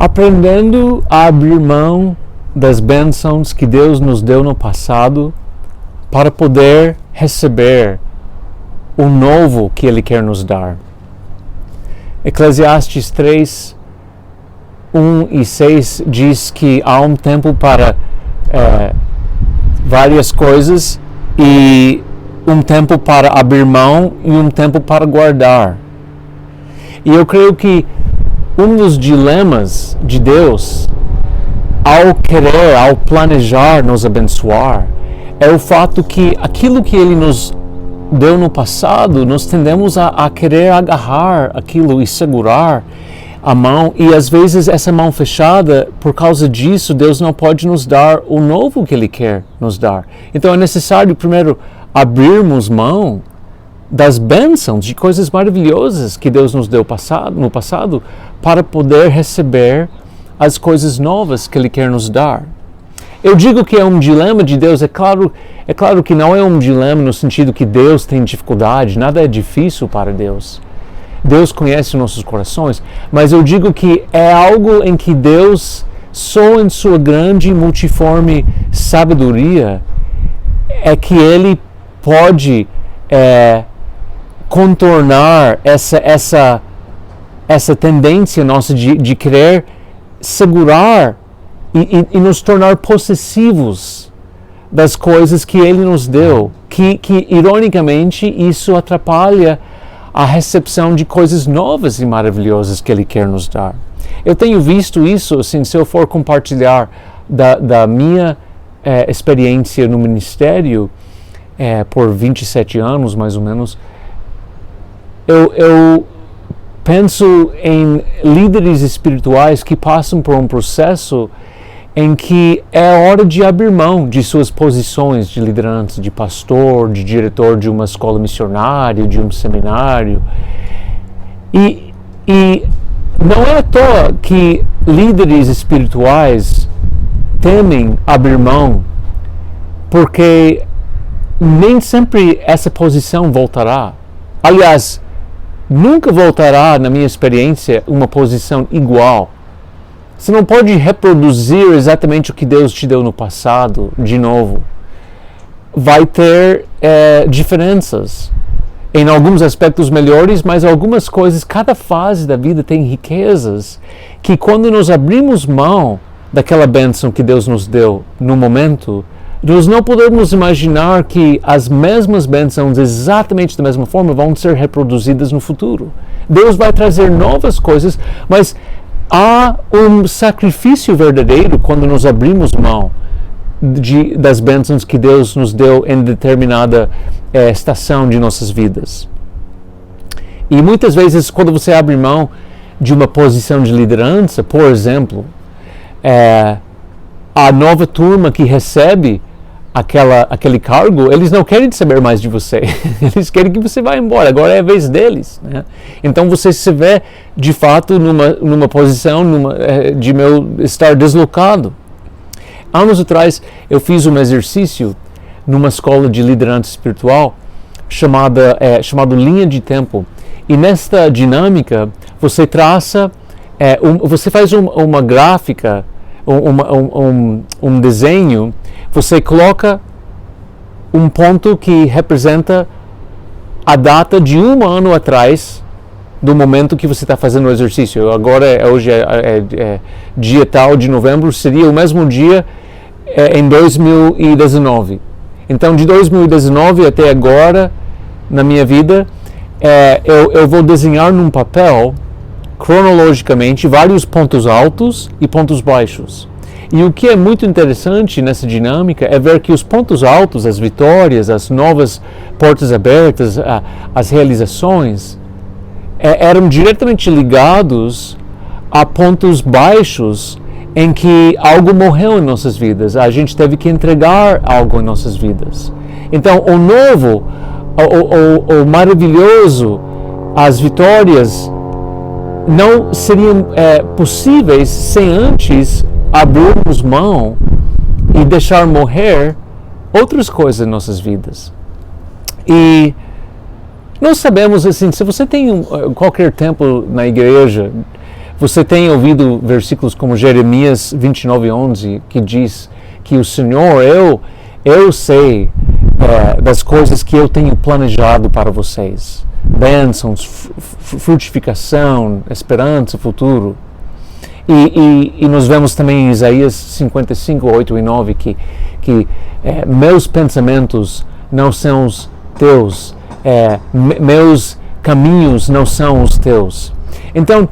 aprendendo a abrir mão das bênçãos que Deus nos deu no passado para poder receber o novo que Ele quer nos dar. Eclesiastes 3, 1 e 6 diz que há um tempo para várias coisas e um tempo para abrir mão e um tempo para guardar. E eu creio que um dos dilemas de Deus ao planejar nos abençoar, é o fato que aquilo que Ele nos deu no passado, nós tendemos a querer agarrar aquilo e segurar a mão, e às vezes essa mão fechada, por causa disso, Deus não pode nos dar o novo que Ele quer nos dar. Então é necessário primeiro abrirmos mão das bênçãos, de coisas maravilhosas que Deus nos deu no passado, para poder receber as coisas novas que Ele quer nos dar. Eu digo que é um dilema de Deus, é claro que não é um dilema no sentido que Deus tem dificuldade, nada é difícil para Deus. Deus conhece nossos corações, mas eu digo que é algo em que Deus, só em sua grande e multiforme sabedoria, é que Ele pode contornar essa tendência nossa de querer segurar e nos tornar possessivos das coisas que Ele nos deu, que ironicamente isso atrapalha a recepção de coisas novas e maravilhosas que Ele quer nos dar. Eu tenho visto isso, assim, se eu for compartilhar da minha experiência no ministério por 27 anos, mais ou menos, eu penso em líderes espirituais que passam por um processo em que é hora de abrir mão de suas posições de liderança, de pastor, de diretor de uma escola missionária, de um seminário. E não é à toa que líderes espirituais temem abrir mão, porque nem sempre essa posição voltará. Aliás, nunca voltará, na minha experiência, uma posição igual. Você não pode reproduzir exatamente o que Deus te deu no passado, de novo. Vai ter diferenças. Em alguns aspectos melhores, mas algumas coisas, cada fase da vida tem riquezas que quando nós abrimos mão daquela bênção que Deus nos deu no momento, nós não podemos imaginar que as mesmas bênçãos, exatamente da mesma forma, vão ser reproduzidas no futuro. Deus vai trazer novas coisas, mas há um sacrifício verdadeiro quando nos abrimos mão das bênçãos que Deus nos deu em determinada estação de nossas vidas. E muitas vezes, quando você abre mão de uma posição de liderança, por exemplo, a nova turma que recebe aquele cargo, eles não querem saber mais de você. Eles querem que você vá embora. Agora é a vez deles, né? Então você se vê, de fato, numa posição de estar deslocado. Anos atrás, eu fiz um exercício numa escola de liderança espiritual chamado Linha de Tempo. E nesta dinâmica, você traça, você faz uma gráfica, um desenho, você coloca um ponto que representa a data de um ano atrás do momento que você está fazendo o exercício. Agora, hoje é dia tal de novembro, seria o mesmo dia em 2019. Então, de 2019 até agora, na minha vida, eu vou desenhar num papel, cronologicamente, vários pontos altos e pontos baixos. E o que é muito interessante nessa dinâmica é ver que os pontos altos, as vitórias, as novas portas abertas, as realizações, eram diretamente ligados a pontos baixos em que algo morreu em nossas vidas. A gente teve que entregar algo em nossas vidas. Então, o novo, o maravilhoso, as vitórias não seriam possíveis sem antes abrirmos mão e deixar morrer outras coisas em nossas vidas. E nós sabemos, assim, se você tem qualquer tempo na igreja, Você tem ouvido versículos como Jeremias 29:11, que diz que o Senhor, eu sei das coisas que eu tenho planejado para vocês. Bênçãos, frutificação, esperança, futuro. E nós vemos também em Isaías 55:8 e 9 que meus pensamentos não são os teus, meus caminhos não são os teus. Então,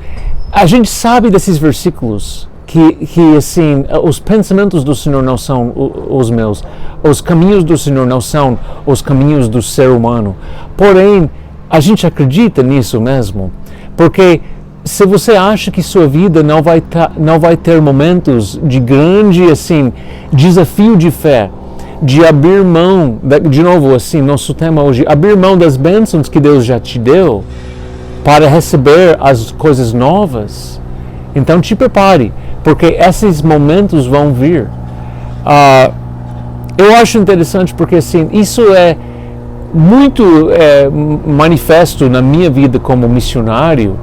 a gente sabe desses versículos que assim, os pensamentos do Senhor não são os meus, os caminhos do Senhor não são os caminhos do ser humano. Porém, a gente acredita nisso mesmo, porque se você acha que sua vida não vai ter momentos de grande assim desafio de fé, de abrir mão, de novo assim, nosso tema hoje, abrir mão das bênçãos que Deus já te deu para receber as coisas novas, então te prepare, porque esses momentos vão vir. Eu acho interessante porque assim, isso é muito manifesto na minha vida como missionário,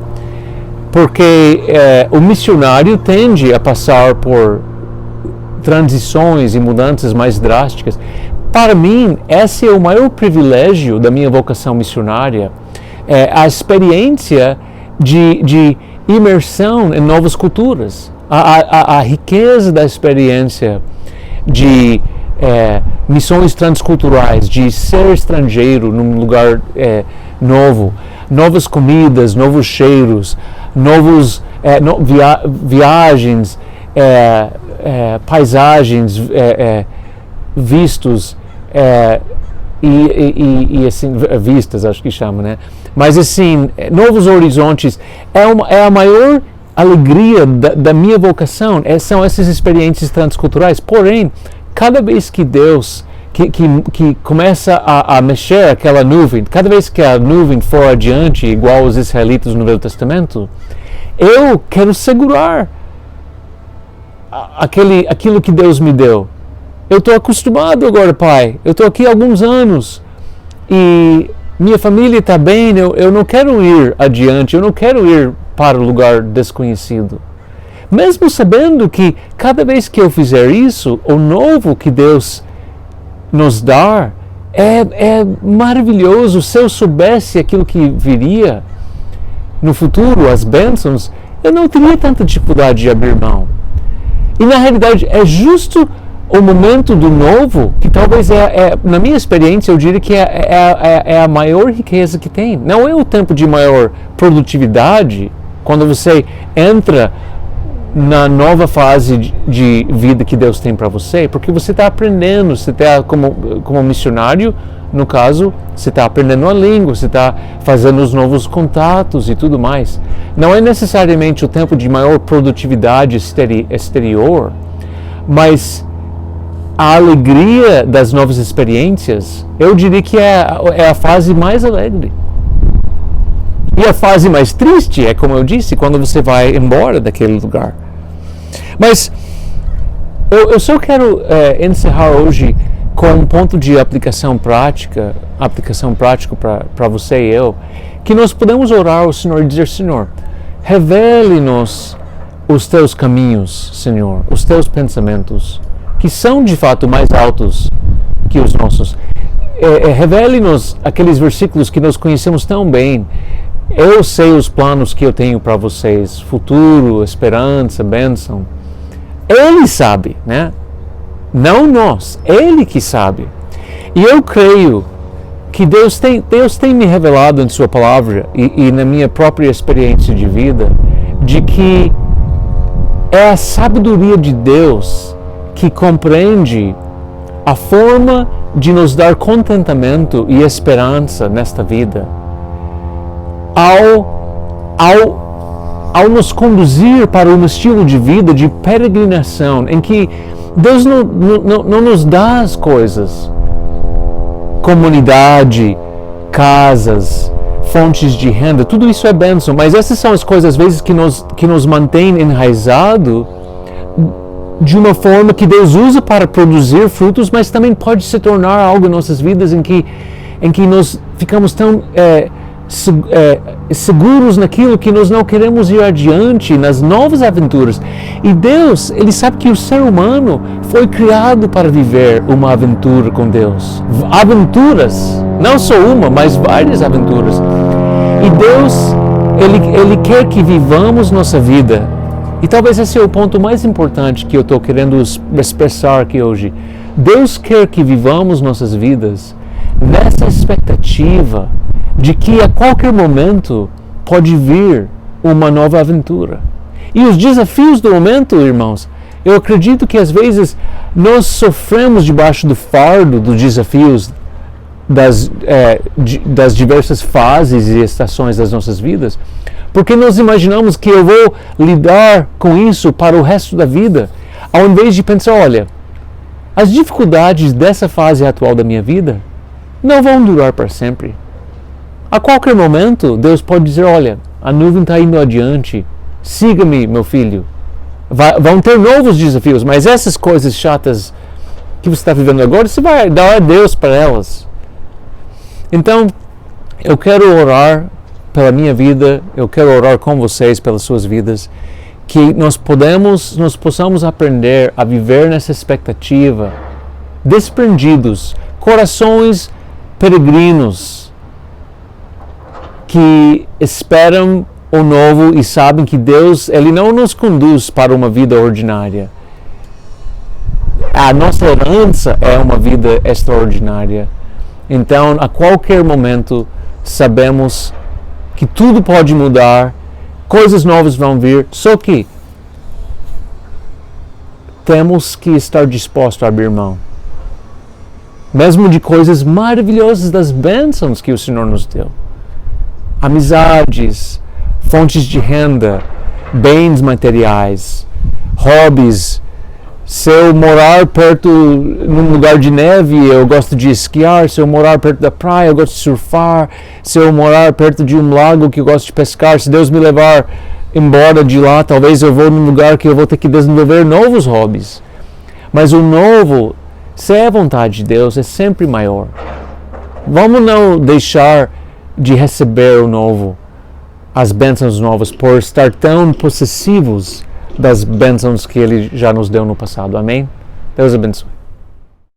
porque o missionário tende a passar por transições e mudanças mais drásticas. Para mim, esse é o maior privilégio da minha vocação missionária, a experiência de imersão em novas culturas, a riqueza da experiência de missões transculturais, de ser estrangeiro num lugar novo, novas comidas, novos cheiros, novos viagens, paisagens, vistos e assim, vistas, acho que chama, né? Mas assim, novos horizontes é a maior alegria da minha vocação, são essas experiências transculturais. Porém, cada vez que Deus que começa a mexer aquela nuvem, cada vez que a nuvem for adiante, igual os israelitas no Velho Testamento, eu quero segurar aquilo que Deus me deu. Eu estou acostumado agora, Pai. Eu estou aqui há alguns anos e minha família está bem. Eu não quero ir adiante. Eu não quero ir para o lugar desconhecido. Mesmo sabendo que cada vez que eu fizer isso, o novo que Deus nos dá é maravilhoso. Se eu soubesse aquilo que viria no futuro, as bênçãos, eu não teria tanta dificuldade de abrir mão. E na realidade é justo o momento do novo que talvez na minha experiência eu diria que é a maior riqueza que tem. Não é o tempo de maior produtividade, quando você entra na nova fase de vida que Deus tem para você, porque você está aprendendo, você está como missionário, no caso, você está aprendendo a língua, você está fazendo os novos contatos e tudo mais. Não é necessariamente o tempo de maior produtividade exterior, mas a alegria das novas experiências, eu diria que é a fase mais alegre. E a fase mais triste é, como eu disse, quando você vai embora daquele lugar. Mas eu só quero encerrar hoje com um ponto de aplicação prática para você e eu, que nós podemos orar ao Senhor e dizer: Senhor, revele-nos os teus caminhos, Senhor, os teus pensamentos, que são de fato mais altos que os nossos. Revele-nos aqueles versículos que nós conhecemos tão bem. Eu sei os planos que eu tenho para vocês, futuro, esperança, bênção. Ele sabe, né? Não nós, Ele que sabe. E eu creio que Deus tem me revelado em Sua Palavra e na minha própria experiência de vida, de que é a sabedoria de Deus que compreende a forma de nos dar contentamento e esperança nesta vida, ao nos conduzir para um estilo de vida de peregrinação, em que Deus não nos dá as coisas, comunidade, casas, fontes de renda, tudo isso é bênção, mas essas são as coisas às vezes que nos mantêm enraizados de uma forma que Deus usa para produzir frutos, mas também pode se tornar algo em nossas vidas em que nós ficamos tão seguros naquilo que nós não queremos ir adiante, nas novas aventuras. E Deus, Ele sabe que o ser humano foi criado para viver uma aventura com Deus. Aventuras, não só uma, mas várias aventuras. E Deus, Ele quer que vivamos nossa vida. E talvez esse é o ponto mais importante que eu estou querendo expressar aqui hoje. Deus quer que vivamos nossas vidas nessa expectativa de que a qualquer momento pode vir uma nova aventura. E os desafios do momento, irmãos, eu acredito que às vezes nós sofremos debaixo do fardo dos desafios das diversas fases e estações das nossas vidas, porque nós imaginamos que eu vou lidar com isso para o resto da vida, ao invés de pensar, olha, as dificuldades dessa fase atual da minha vida não vão durar para sempre. A qualquer momento, Deus pode dizer, olha, a nuvem está indo adiante, siga-me, meu filho. Vão ter novos desafios, mas essas coisas chatas que você está vivendo agora, você vai dar a Deus para elas. Então, eu quero orar pela minha vida, eu quero orar com vocês pelas suas vidas, que nós possamos aprender a viver nessa expectativa, desprendidos, corações peregrinos, que esperam o novo e sabem que Deus, Ele não nos conduz para uma vida ordinária. A nossa herança é uma vida extraordinária. Então, a qualquer momento, sabemos que tudo pode mudar, coisas novas vão vir, só que temos que estar dispostos a abrir mão. Mesmo de coisas maravilhosas, das bênçãos que o Senhor nos deu. Amizades, fontes de renda, bens materiais, hobbies. Se eu morar perto, num lugar de neve, eu gosto de esquiar. Se eu morar perto da praia, eu gosto de surfar. Se eu morar perto de um lago, que eu gosto de pescar. Se Deus me levar embora de lá, talvez eu vou num lugar que eu vou ter que desenvolver novos hobbies. Mas o novo, se é a vontade de Deus, é sempre maior. Vamos não deixar de receber o novo, as bênçãos novas, por estar tão possessivos das bênçãos que Ele já nos deu no passado. Amém? Deus abençoe.